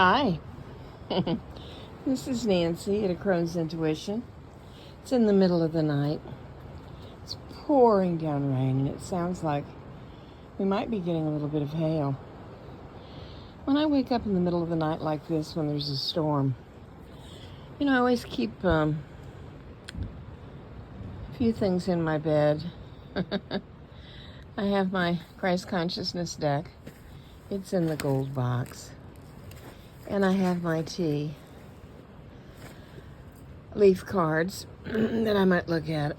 Hi, this is Nancy at A Crone's Intuition. It's in the middle of the night. It's pouring down rain, and it sounds like we might be getting a little bit of hail. When I wake up in the middle of the night like this, when there's a storm, I always keep a few things in my bed. I have my Christ Consciousness deck. It's in the gold box. And I have my tea leaf cards that I might look at.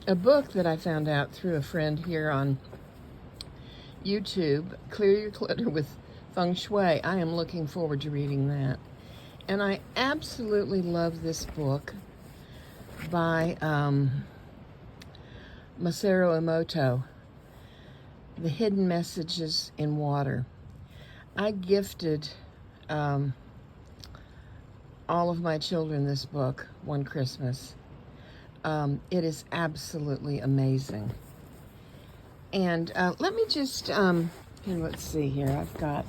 A book that I found out through a friend here on YouTube, Clear Your Clutter with Feng Shui. I am looking forward to reading that. And I absolutely love this book by Masaru Emoto, The Hidden Messages in Water. I gifted all of my children this book one Christmas. It is absolutely amazing. And let me just, let's see here. I've got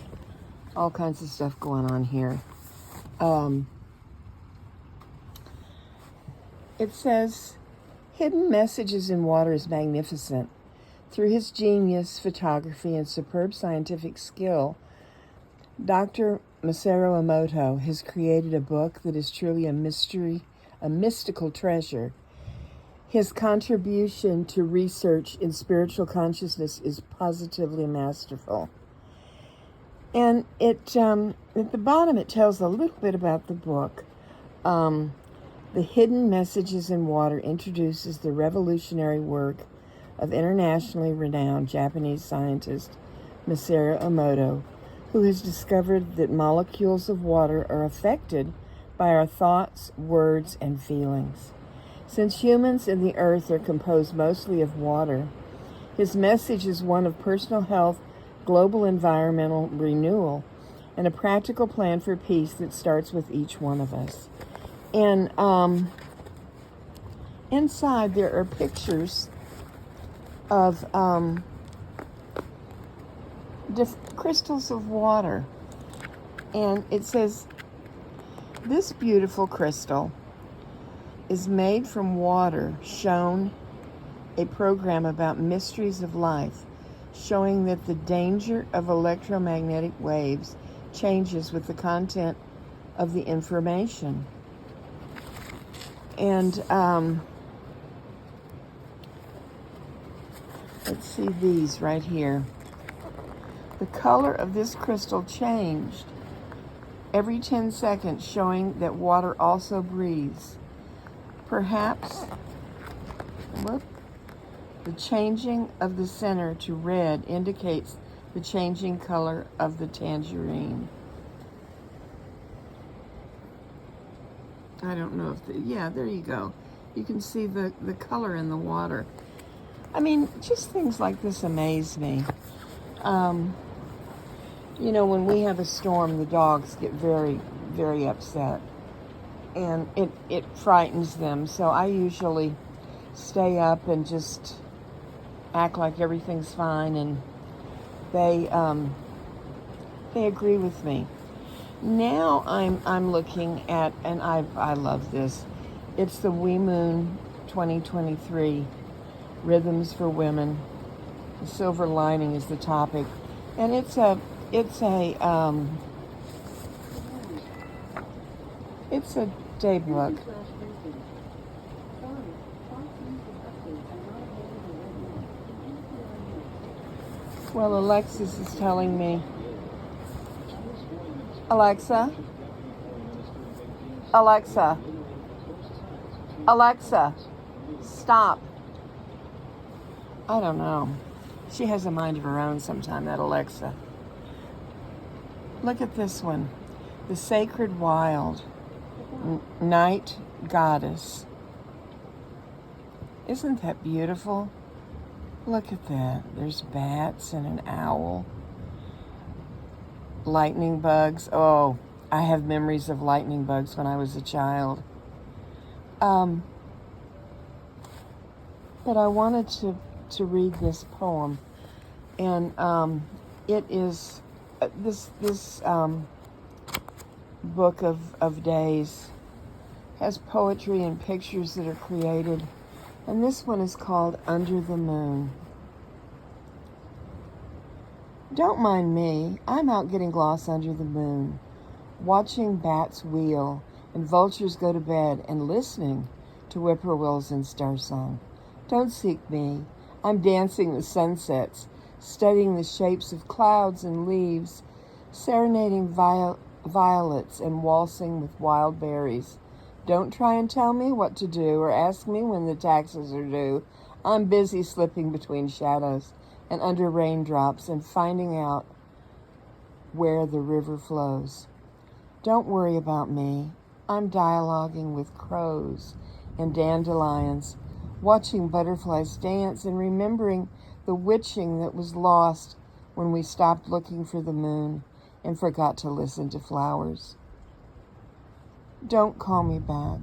all kinds of stuff going on here. It says, Hidden Messages in Water is magnificent. Through his genius, photography, and superb scientific skill, Dr. Masaru Emoto has created a book that is truly a mystery, a mystical treasure. His contribution to research in spiritual consciousness is positively masterful. And at the bottom, it tells a little bit about the book. The Hidden Messages in Water introduces the revolutionary work of internationally renowned Japanese scientist Masaru Emoto, who has discovered that molecules of water are affected by our thoughts, words, and feelings. Since humans and the earth are composed mostly of water, his message is one of personal health, global environmental renewal, and a practical plan for peace that starts with each one of us. And inside there are pictures of crystals of water. And it says, this beautiful crystal is made from water, shown a program about mysteries of life, showing that the danger of electromagnetic waves changes with the content of the information. And let's see these right here. The color of this crystal changed every 10 seconds, showing that water also breathes. Perhaps, the changing of the center to red indicates the changing color of the tangerine. I don't know if there you go. You can see the color in the water. I mean, just things like this amaze me. When we have a storm, the dogs get very, very upset. And it frightens them. So I usually stay up and just act like everything's fine. And they agree with me. Now I'm looking at, and I love this. It's the Womyn 2023 Rhythms for Women. The silver lining is the topic, and it's a day book. Well, Alexis is telling me. Alexa, stop. I don't know. She has a mind of her own sometime, that Alexa. Look at this one. The Sacred Wild, Night Goddess. Isn't that beautiful? Look at that. There's bats and an owl. Lightning bugs. Oh, I have memories of lightning bugs when I was a child. But I wanted to read this poem, and it is this book of days. Has poetry and pictures that are created. And this one is called Under the Moon. Don't mind me. I'm out getting lost under the moon, watching bats wheel and vultures go to bed and listening to whippoorwills in star song. Don't seek me. I'm dancing the sunsets, studying the shapes of clouds and leaves, serenading violets and waltzing with wild berries. Don't try and tell me what to do or ask me when the taxes are due. I'm busy slipping between shadows and under raindrops and finding out where the river flows. Don't worry about me. I'm dialoguing with crows and dandelions, watching butterflies dance and remembering the witching that was lost when we stopped looking for the moon and forgot to listen to flowers. Don't call me back.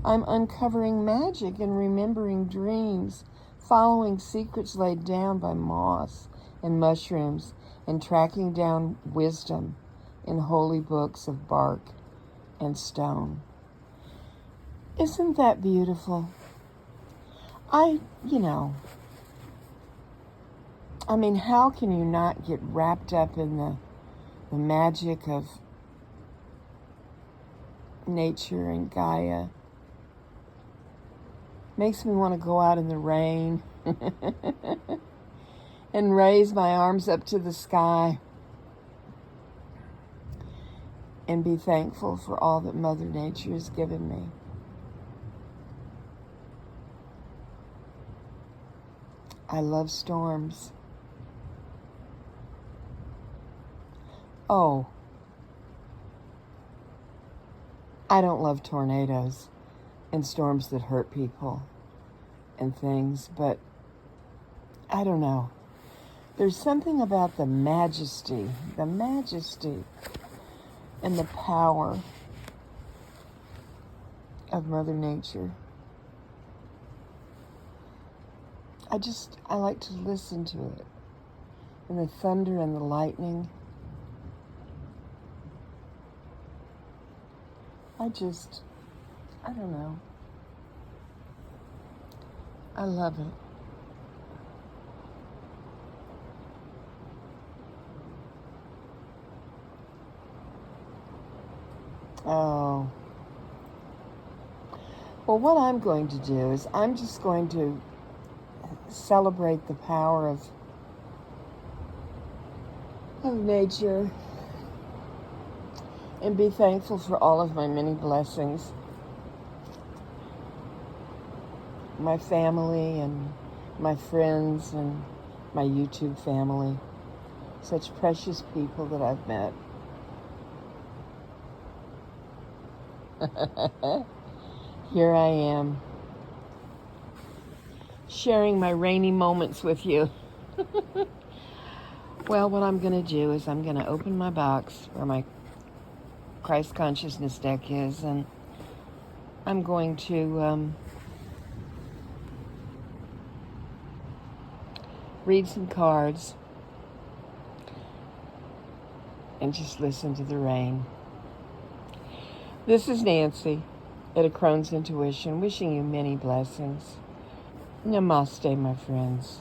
I'm uncovering magic and remembering dreams, following secrets laid down by moss and mushrooms, and tracking down wisdom in holy books of bark and stone. Isn't that beautiful? I mean, how can you not get wrapped up in the magic of nature and Gaia? Makes me want to go out in the rain and raise my arms up to the sky and be thankful for all that Mother Nature has given me. I love storms. Oh, I don't love tornadoes and storms that hurt people and things, but I don't know. There's something about the majesty and the power of Mother Nature. I like to listen to it, and the thunder and the lightning. I don't know. I love it. Oh. Well, what I'm going to do is I'm just going to celebrate the power of nature and be thankful for all of my many blessings. My family and my friends and my YouTube family. Such precious people that I've met. Here I am, sharing my rainy moments with you. Well, what I'm going to do is I'm going to open my box where my Christ Consciousness deck is, and I'm going to read some cards and just listen to the rain. This is Nancy at A Crone's Intuition, wishing you many blessings. Namaste, my friends.